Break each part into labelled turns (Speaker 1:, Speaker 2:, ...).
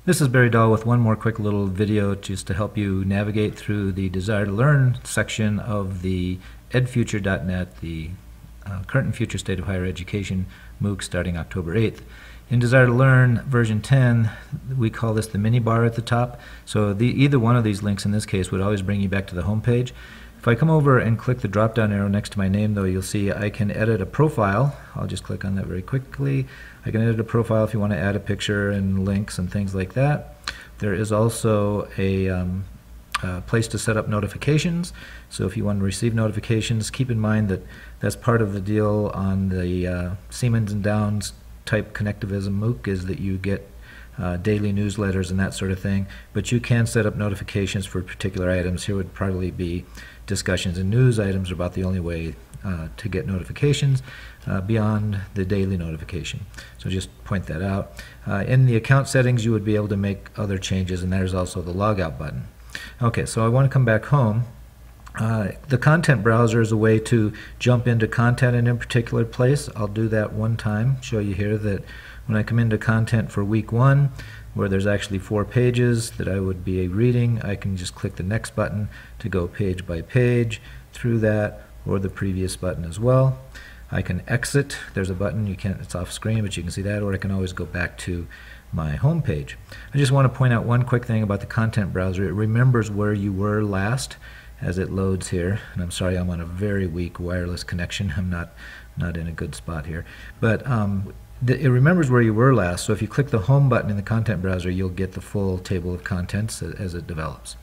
Speaker 1: This is Barry Dahl with one more quick little video just to help you navigate through the Desire to Learn section of the edfuture.net, the current and future state of higher education MOOC starting October 8th. In Desire to Learn version 10, we call this the mini bar at the top. So either one of these links in this case would always bring you back to the home page. If I come over and click the drop down arrow next to my name, though, you'll see I can edit a profile. I'll just click on that very quickly. I can edit a profile if you want to add a picture and links and things like that. There is also a place to set up notifications. So if you want to receive notifications, keep in mind that that's part of the deal on the Siemens and Downs type connectivism MOOC, is that you get daily newsletters and that sort of thing, but you can set up notifications for particular items. Here would probably be discussions and news items are about the only way to get notifications beyond the daily notification. So just point that out. In the account settings, you would be able to make other changes, and there's also the logout button. Okay, so I want to come back home. The content browser is a way to jump into content in a particular place. I'll do that one time, show you here that when I come into content for week 1, where there's actually 4 pages that I would be reading, I can just click the next button to go page by page through that, or the previous button as well. I can exit. There's a button, you can't, it's off screen, but you can see that, or I can always go back to my home page. I just want to point out one quick thing about the content browser. It remembers where you were last as it loads here, and I'm sorry, I'm on a very weak wireless connection. I'm not in a good spot here, but it remembers where you were last. So if you click the home button in the content browser, you'll get the full table of contents as it develops.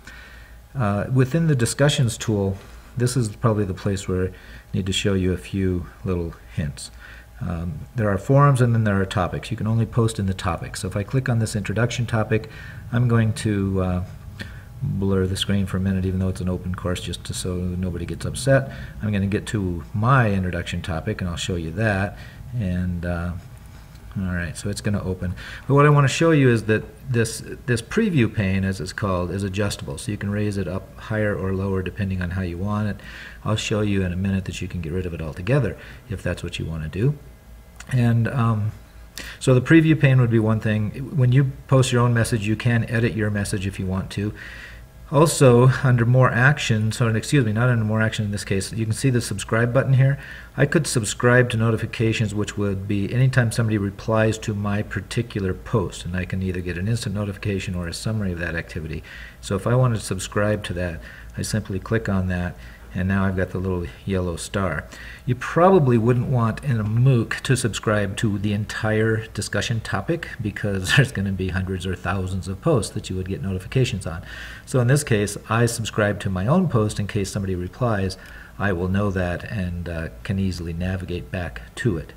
Speaker 1: Within the discussions tool, this is probably the place where I need to show you a few little hints. There are forums and then there are topics. You can only post in the topic. So if I click on this introduction topic, I'm going to blur the screen for a minute, even though it's an open course, just so nobody gets upset. I'm going to get to my introduction topic, and I'll show you that. And alright, so it's going to open. But what I want to show you is that this preview pane, as it's called, is adjustable. So you can raise it up higher or lower depending on how you want it. I'll show you in a minute that you can get rid of it altogether if that's what you want to do. And so the preview pane would be one thing. When you post your own message, you can edit your message if you want to. Also, under more action, so excuse me, not under more action in this case, you can see the subscribe button here. I could subscribe to notifications, which would be anytime somebody replies to my particular post, and I can either get an instant notification or a summary of that activity. So if I want to subscribe to that, I simply click on that, and now I've got the little yellow star. You probably wouldn't want in a MOOC to subscribe to the entire discussion topic, because there's going to be hundreds or thousands of posts that you would get notifications on. So in this case, I subscribe to my own post in case somebody replies. I will know that and can easily navigate back to it.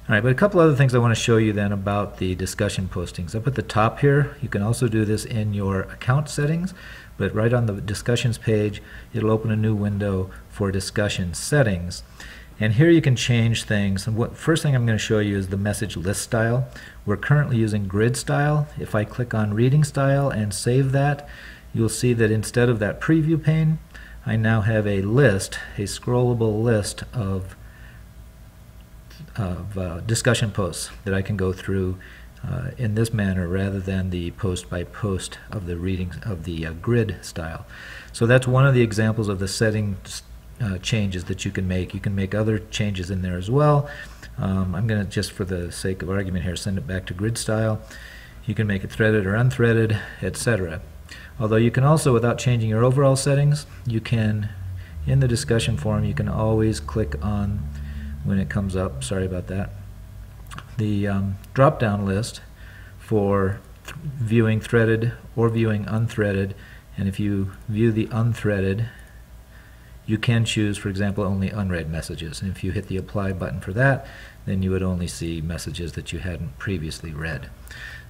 Speaker 1: All right, but a couple other things I want to show you then about the discussion postings. Up at the top here, you can also do this in your account settings, but right on the discussions page, it'll open a new window for discussion settings. And here you can change things. And first thing I'm going to show you is the message list style. We're currently using grid style. If I click on reading style and save that, you'll see that instead of that preview pane, I now have a list, a scrollable list of discussion posts that I can go through in this manner, rather than the post by post of the reading of the grid style. So that's one of the examples of the setting changes that you can make. You can make other changes in there as well. I'm going to, just for the sake of argument here, send it back to grid style. You can make it threaded or unthreaded, etc. Although you can also, without changing your overall settings, you can, in the discussion forum, you can always click on, when it comes up, sorry about that, the drop-down list for viewing threaded or viewing unthreaded. And if you view the unthreaded, you can choose, for example, only unread messages. And if you hit the apply button for that, then you would only see messages that you hadn't previously read.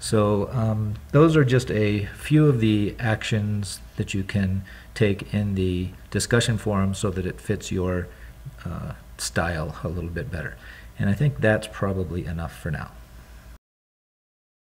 Speaker 1: So those are just a few of the actions that you can take in the discussion forum so that it fits your style a little bit better. And I think that's probably enough for now.